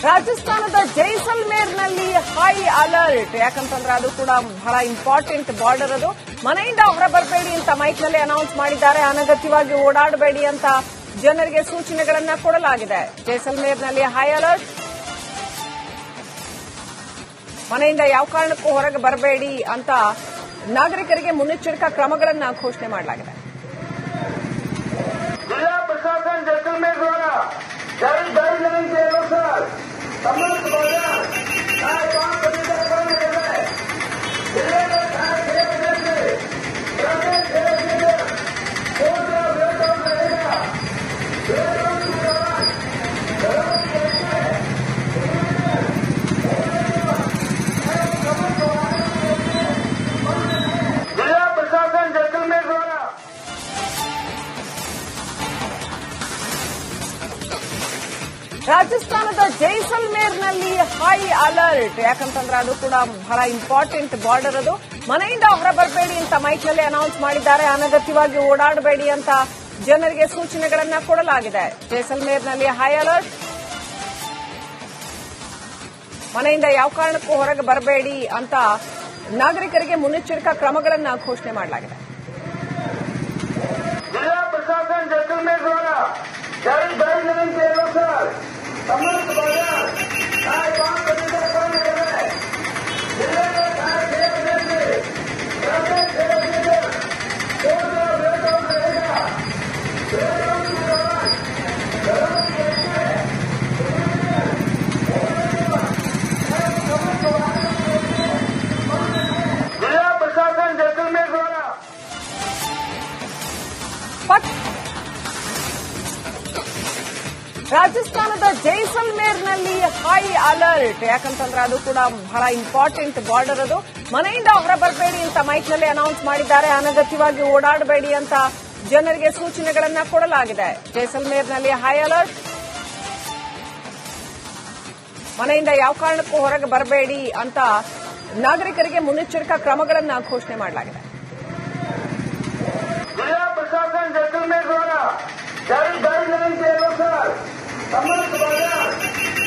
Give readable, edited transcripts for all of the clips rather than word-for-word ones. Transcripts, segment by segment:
ರಾಜಸ್ಥಾನದ ಜೈಸಲ್ಮೇರ್ನಲ್ಲಿ high alert. ಯಾಕಂತಂದ್ರೆ ಅದು ಕೂಡ ಬಹಳ ಇಂಪಾರ್ಟೆಂಟ್ ಬಾರ್ಡರ್. ಅದು ಮನೆಯಿಂದ ಹೊರ ಬರಬೇಡಿ ಅಂತ ಮೈಕ್ನಲ್ಲಿ ಅನೌನ್ಸ್ ಮಾಡಿದ್ದಾರೆ. ಅನಗತ್ಯವಾಗಿ ಓಡಾಡಬೇಡಿ ಅಂತ ಜನರಿಗೆ ಸೂಚನೆಗಳನ್ನ ಕೊಡಲಾಗಿದೆ. ಜೈಸಲ್ಮೇರ್ನಲ್ಲಿ ಹೈ ಅಲರ್ಟ್. ಮನೆಯಿಂದ ಯಾವ ಕಾರಣಕ್ಕೂ ಹೊರಗೆ ಬರಬೇಡಿ ಅಂತ ನಾಗರಿಕರಿಗೆ ಮುನ್ನೆಚ್ಚರಿಕಾ ಕ್ರಮಗಳನ್ನು ಘೋಷಣೆ ಮಾಡಲಾಗಿದೆ. जिला प्रशासन जैसलमेर द्वारा जारी गाइडलाइन के अनुसार समस्त बाजार साढ़े 5 बजे तक बंद कर है। जिले में 6:30 बजे से रात 6 बजे तक पूरा वेलकम रहेगा। वेलकम के दौरान जिला प्रशासन जैसलमेर द्वारा ರಾಜಸ್ಥಾನದ ಜೈಸಲ್ಮೇರ್ನಲ್ಲಿ ಹೈ ಅಲರ್ಟ್. ಯಾಕಂತಂದ್ರೆ ಅದು ಕೂಡ ಬಹಳ ಇಂಪಾರ್ಟೆಂಟ್ ಬಾರ್ಡರ್. ಅದು ಮನೆಯಿಂದ ಹೊರ ಬರಬೇಡಿ ಅಂತ ಮೈಕ್ನಲ್ಲಿ ಅನೌನ್ಸ್ ಮಾಡಿದ್ದಾರೆ. ಅನಗತ್ಯವಾಗಿ ಓಡಾಡಬೇಡಿ ಅಂತ ಜನರಿಗೆ ಸೂಚನೆಗಳನ್ನ ಕೊಡಲಾಗಿದೆ. ಜೈಸಲ್ಮೇರ್ನಲ್ಲಿ ಹೈ ಅಲರ್ಟ್. ಮನೆಯಿಂದ ಯಾವ ಕಾರಣಕ್ಕೂ ಹೊರಗೆ ಬರಬೇಡಿ ಅಂತ ನಾಗರಿಕರಿಗೆ ಮುನ್ನೆಚ್ಚರಿಕಾ ಕ್ರಮಗಳನ್ನು ಘೋಷಣೆ ಮಾಡಲಾಗಿದೆ. जिला प्रशासन जैसलमेर द्वारा जारी गाइडलाइन के अनुसार समस्त बाजार साढ़े 5 बजे तक बंद कर है। जिले में 6:30 बजे से रात 6 बजे तक पूरा वेलकम रहेगा। वेलकम के दौरान जिला प्रशासन जैसलमेर द्वारा ರಾಜಸ್ಥಾನದ ಜೈಸಲ್ಮೇರ್ನಲ್ಲಿ ಹೈ ಅಲರ್ಟ್. ಯಾಕಂತಂದ್ರೆ ಅದು ಕೂಡ ಬಹಳ ಇಂಪಾರ್ಟೆಂಟ್ ಬಾರ್ಡರ್. ಅದು ಮನೆಯಿಂದ ಹೊರ ಬರಬೇಡಿ ಅಂತ ಮೈಕ್ನಲ್ಲಿ ಅನೌನ್ಸ್ ಮಾಡಿದ್ದಾರೆ. ಅನಗತ್ಯವಾಗಿ ಓಡಾಡಬೇಡಿ ಅಂತ ಜನರಿಗೆ ಸೂಚನೆಗಳನ್ನ ಕೊಡಲಾಗಿದೆ. ಜೈಸಲ್ಮೇರ್ನಲ್ಲಿ ಹೈ ಅಲರ್ಟ್. ಮನೆಯಿಂದ ಯಾವ ಕಾರಣಕ್ಕೂ ಹೊರಗೆ ಬರಬೇಡಿ ಅಂತ ನಾಗರಿಕರಿಗೆ ಮುನ್ನೆಚ್ಚರಿಕಾ ಕ್ರಮಗಳನ್ನು ಘೋಷಣೆ ಮಾಡಲಾಗಿದೆ. जिला प्रशासन जैसलमेर द्वारा जारी गाइडलाइन के अनुसार समस्त बाजार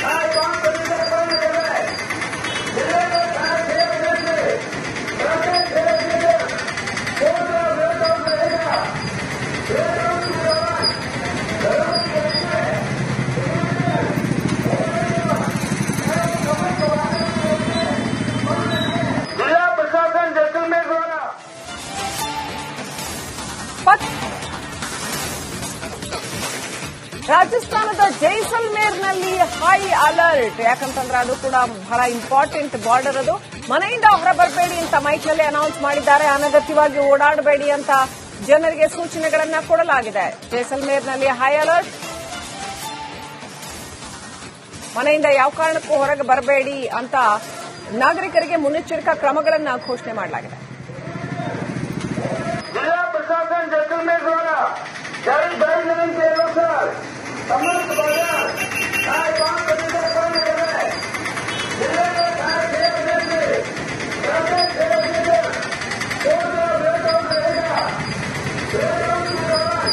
साढ़े 5 बजे तक बंद कर है। जिले में 6:30 बजे से रात 6 बजे तक पूरा वेलकम रहेगा। वेलकम के दौरान जिला प्रशासन जैसलमेर द्वारा ರಾಜಸ್ಥಾನದ ಜೈಸಲ್ಮೇರ್ನಲ್ಲಿ ಹೈ ಅಲರ್ಟ್. ಯಾಕಂತಂದ್ರೆ ಅದು ಕೂಡ ಬಹಳ ಇಂಪಾರ್ಟೆಂಟ್ ಬಾರ್ಡರ್. ಅದು ಮನೆಯಿಂದ ಹೊರ ಬರಬೇಡಿ ಅಂತ ಮೈಕ್ನಲ್ಲಿ ಅನೌನ್ಸ್ ಮಾಡಿದ್ದಾರೆ. ಅನಗತ್ಯವಾಗಿ ಓಡಾಡಬೇಡಿ ಅಂತ ಜನರಿಗೆ ಸೂಚನೆಗಳನ್ನ ಕೊಡಲಾಗಿದೆ. ಜೈಸಲ್ಮೇರ್ನಲ್ಲಿ ಹೈ ಅಲರ್ಟ್. ಮನೆಯಿಂದ ಯಾವ ಕಾರಣಕ್ಕೂ ಹೊರಗೆ ಬರಬೇಡಿ ಅಂತ ನಾಗರಿಕರಿಗೆ ಮುನ್ನೆಚ್ಚರಿಕಾ ಕ್ರಮಗಳನ್ನು ಘೋಷಣೆ ಮಾಡಲಾಗಿದೆ. जिला प्रशासन जैसलमेर द्वारा जारी गाइडलाइन के अनुसार समस्त बाजार साढ़े 5 बजे तक बंद कर है। जिले में 6:30 बजे से रात 6 बजे तक पूरा वेलकम रहेगा। वेलकम के दौरान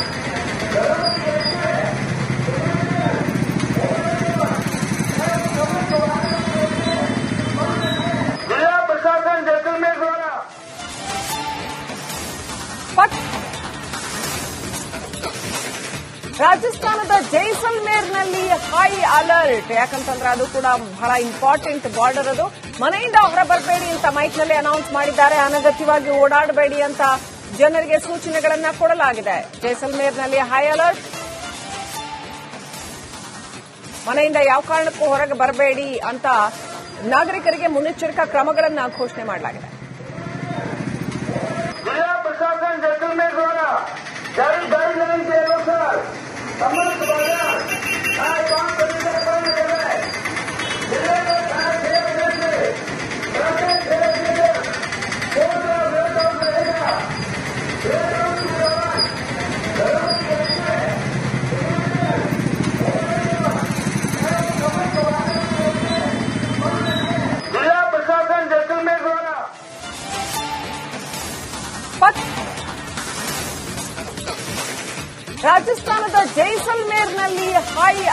जिला प्रशासन जैसलमेर द्वारा ರಾಜಸ್ಥಾನದ ಜೈಸಲ್ಮೇರ್ನಲ್ಲಿ ಹೈ ಅಲರ್ಟ್. ಯಾಕಂತಂದ್ರೆ ಅದು ಕೂಡ ಬಹಳ ಇಂಪಾರ್ಟೆಂಟ್ ಬಾರ್ಡರ್. ಅದು ಮನೆಯಿಂದ ಹೊರ ಬರಬೇಡಿ ಅಂತ ಮೈಕ್ನಲ್ಲಿ ಅನೌನ್ಸ್ ಮಾಡಿದ್ದಾರೆ. ಅನಗತ್ಯವಾಗಿ ಓಡಾಡಬೇಡಿ ಅಂತ ಜನರಿಗೆ ಸೂಚನೆಗಳನ್ನ ಕೊಡಲಾಗಿದೆ. ಜೈಸಲ್ಮೇರ್ನಲ್ಲಿ ಹೈ ಅಲರ್ಟ್. ಮನೆಯಿಂದ ಯಾವ ಕಾರಣಕ್ಕೂ ಹೊರಗೆ ಬರಬೇಡಿ ಅಂತ ನಾಗರಿಕರಿಗೆ ಮುನ್ನೆಚ್ಚರಿಕಾ ಕ್ರಮಗಳನ್ನು ಘೋಷಣೆ ಮಾಡಲಾಗಿದೆ. जिला प्रशासन जैसलमेर द्वारा जारी गाइडलाइन के अनुसार समस्त बाजार साढ़े 5 बजे तक बंद कर है। जिले में 6:30 बजे से रात 6 बजे तक पूरा वेलकम रहेगा। वेलकम के दौरान जिला प्रशासन जैसलमेर द्वारा ರಾಜಸ್ಥಾನದ ಜೈಸಲ್ಮೇರ್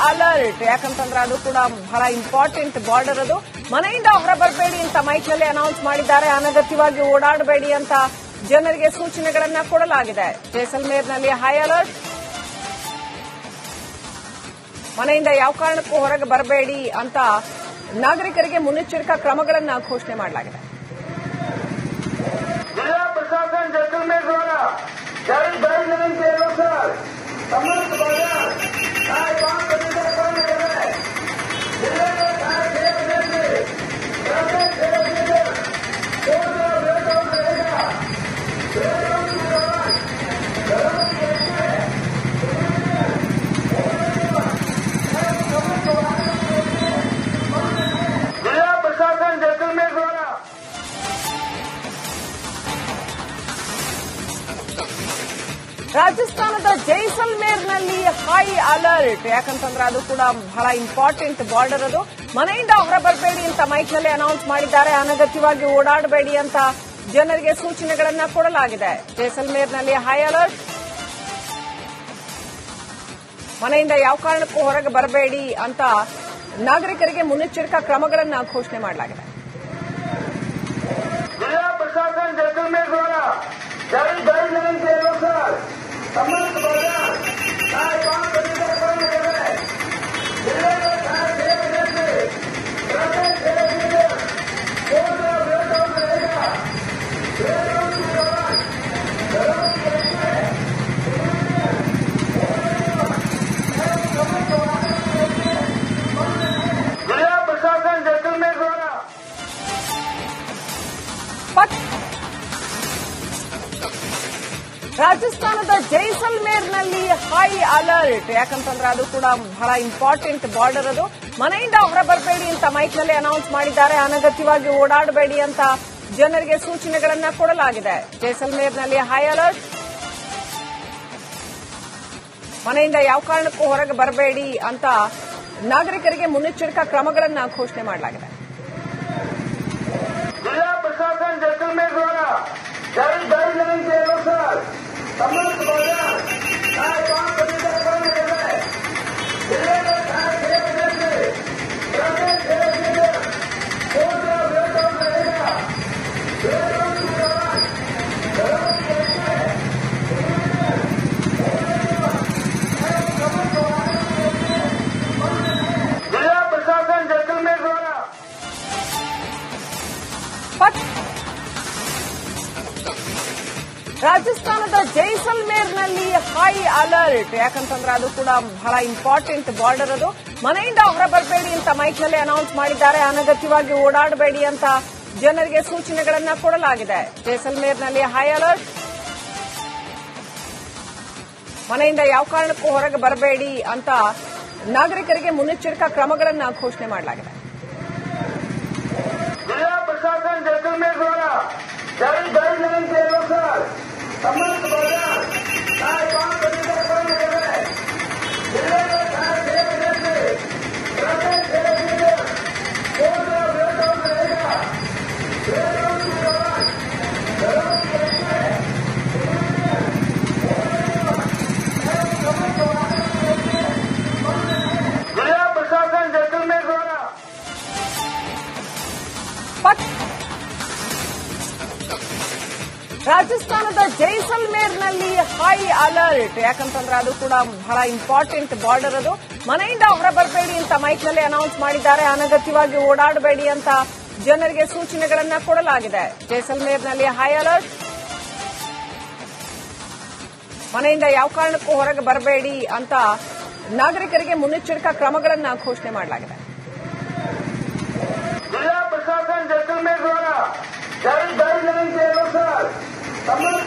ಅಲರ್ಟ್. ಯಾಕಂತಂದ್ರೆ ಅದು ಕೂಡ ಬಹಳ ಇಂಪಾರ್ಟೆಂಟ್ ಬಾರ್ಡರ್ ಅದು. ಮನೆಯಿಂದ ಹೊರ ಬರಬೇಡಿ ಅಂತ ಮೈಕ್ನಲ್ಲಿ ಅನೌನ್ಸ್ ಮಾಡಿದ್ದಾರೆ. ಅನಗತ್ಯವಾಗಿ ಓಡಾಡಬೇಡಿ ಅಂತ ಜನರಿಗೆ ಸೂಚನೆಗಳನ್ನ ಕೊಡಲಾಗಿದೆ. ಜೈಸಲ್ಮೇರ್ನಲ್ಲಿ ಹೈ ಅಲರ್ಟ್. ಮನೆಯಿಂದ ಯಾವ ಕಾರಣಕ್ಕೂ ಹೊರಗೆ ಬರಬೇಡಿ ಅಂತ ನಾಗರಿಕರಿಗೆ ಮುನ್ನೆಚ್ಚರಿಕಾ ಕ್ರಮಗಳನ್ನು ಘೋಷಣೆ ಮಾಡಲಾಗಿದೆ. जिला प्रशासन जैसलमेर द्वारा जारी गाइडलाइन के अनुसार समस्त बाजार साढ़े 5 बजे तक बंद कर रहे हैं. जिले में 6:30 बजे से रात 6 बजे तक कोर्ट का वेलकम रहेगा. वेलकम के दौरान जिला प्रशासन जैसलमेर द्वारा ರಾಜಸ್ಥಾನದ ಜೈಸಲ್ಮೇರ್ನಲ್ಲಿ ಹೈ ಅಲರ್ಟ್. ಯಾಕಂತಂದ್ರೆ ಅದು ಕೂಡ ಬಹಳ ಇಂಪಾರ್ಟೆಂಟ್ ಬಾರ್ಡರ್ ಅದು. ಮನೆಯಿಂದ ಹೊರ ಬರಬೇಡಿ ಅಂತ ಮೈಕ್ನಲ್ಲಿ ಅನೌನ್ಸ್ ಮಾಡಿದ್ದಾರೆ. ಅನಗತ್ಯವಾಗಿ ಓಡಾಡಬೇಡಿ ಅಂತ ಜನರಿಗೆ ಸೂಚನೆಗಳನ್ನ ಕೊಡಲಾಗಿದೆ. ಜೈಸಲ್ಮೇರ್ನಲ್ಲಿ ಹೈ ಅಲರ್ಟ್. ಮನೆಯಿಂದ ಯಾವ ಕಾರಣಕ್ಕೂ ಹೊರಗೆ ಬರಬೇಡಿ ಅಂತ ನಾಗರಿಕರಿಗೆ ಮುನ್ನೆಚ್ಚರಿಕಾ ಕ್ರಮಗಳನ್ನು ಘೋಷಣೆ ಮಾಡಲಾಗಿದೆ. जिला प्रशासन जैसलमेर द्वारा जारी गाइडलाइन के अनुसार समस्त बाजार साढ़े 5 बजे तक बंद कर रहे हैं. जिले में 6:30 बजे से रात 6 बजे तक कोर्ट का वेलकम रहेगा. वेलकम के दौरान जिला प्रशासन जैसलमेर द्वारा ರಾಜಸ್ಥಾನದ ಜೈಸಲ್ಮೇರ್ನಲ್ಲಿ ಹೈ ಅಲರ್ಟ್. ಯಾಕಂತಂದ್ರೆ ಅದು ಕೂಡ ಬಹಳ ಇಂಪಾರ್ಟೆಂಟ್ ಬಾರ್ಡರ್ ಅದು. ಮನೆಯಿಂದ ಹೊರ ಬರಬೇಡಿ ಅಂತ ಮೈಕ್ನಲ್ಲಿ ಅನೌನ್ಸ್ ಮಾಡಿದ್ದಾರೆ. ಅನಗತ್ಯವಾಗಿ ಓಡಾಡಬೇಡಿ ಅಂತ ಜನರಿಗೆ ಸೂಚನೆಗಳನ್ನ ಕೊಡಲಾಗಿದೆ. ಜೈಸಲ್ಮೇರ್ನಲ್ಲಿ ಹೈ ಅಲರ್ಟ್. ಮನೆಯಿಂದ ಯಾವ ಕಾರಣಕ್ಕೂ ಹೊರಗೆ ಬರಬೇಡಿ ಅಂತ ನಾಗರಿಕರಿಗೆ ಮುನ್ನೆಚ್ಚರಿಕಾ ಕ್ರಮಗಳನ್ನು ಘೋಷಣೆ ಮಾಡಲಾಗಿದೆ. जिला प्रशासन जैसलमेर द्वारा जारी गाइडलाइन के अनुसार समस्त बाजार साढ़े 5 बजे तक बंद कर रहे हैं. जिले में 6:30 बजे से रात 6 बजे तक कोर्ट का वेलकम रहेगा. वेलकम के दौरान जिला प्रशासन जैसलमेर द्वारा ರಾಜಸ್ಥಾನದ ಜೈಸಲ್ಮೇರ್ನಲ್ಲಿ ಹೈ ಅಲರ್ಟ್. ಯಾಕಂತಂದ್ರೆ ಅದು ಕೂಡ ಬಹಳ ಇಂಪಾರ್ಟೆಂಟ್ ಬಾರ್ಡರ್ ಅದು. ಮನೆಯಿಂದ ಹೊರ ಬರಬೇಡಿ ಅಂತ ಮೈಕ್ನಲ್ಲಿ ಅನೌನ್ಸ್ ಮಾಡಿದ್ದಾರೆ. ಅನಗತ್ಯವಾಗಿ ಓಡಾಡಬೇಡಿ ಅಂತ ಜನರಿಗೆ ಸೂಚನೆಗಳನ್ನ ಕೊಡಲಾಗಿದೆ. ಜೈಸಲ್ಮೇರ್ನಲ್ಲಿ ಹೈ ಅಲರ್ಟ್. ಮನೆಯಿಂದ ಯಾವ ಕಾರಣಕ್ಕೂ ಹೊರಗೆ ಬರಬೇಡಿ ಅಂತ ನಾಗರಿಕರಿಗೆ ಮುನ್ನೆಚ್ಚರಿಕಾ ಕ್ರಮಗಳನ್ನು ಘೋಷಣೆ ಮಾಡಲಾಗಿದೆ. जिला प्रशासन जैसलमेर द्वारा जारी गाइडलाइन के अनुसार समस्त बाजार साढ़े 5 बजे तक बंद कर रहे हैं. जिले में 6:30 बजे से रात 6 बजे तक कोर्ट का वेलकम रहेगा. वेलकम के दौरान जिला प्रशासन जैसलमेर द्वारा ರಾಜಸ್ಥಾನದ ಜೈಸಲ್ಮೇರ್ನಲ್ಲಿ ಹೈ ಅಲರ್ಟ್. ಯಾಕಂತಂದ್ರೆ ಅದು ಕೂಡ ಬಹಳ ಇಂಪಾರ್ಟೆಂಟ್ ಬಾರ್ಡರ್ ಅದು. ಮನೆಯಿಂದ ಹೊರ ಬರಬೇಡಿ ಅಂತ ಮೈಕ್ನಲ್ಲಿ ಅನೌನ್ಸ್ ಮಾಡಿದ್ದಾರೆ. ಅನಗತ್ಯವಾಗಿ ಓಡಾಡಬೇಡಿ ಅಂತ ಜನರಿಗೆ ಸೂಚನೆಗಳನ್ನ ಕೊಡಲಾಗಿದೆ. ಜೈಸಲ್ಮೇರ್ನಲ್ಲಿ ಹೈ ಅಲರ್ಟ್. ಮನೆಯಿಂದ ಯಾವ ಕಾರಣಕ್ಕೂ ಹೊರಗೆ ಬರಬೇಡಿ ಅಂತ ನಾಗರಿಕರಿಗೆ ಮುನ್ನೆಚ್ಚರಿಕಾ ಕ್ರಮಗಳನ್ನು ಘೋಷಣೆ ಮಾಡಲಾಗಿದೆ. जिला प्रशासन जैसलमेर द्वारा जारी गाइडलाइन के अनुसार समस्त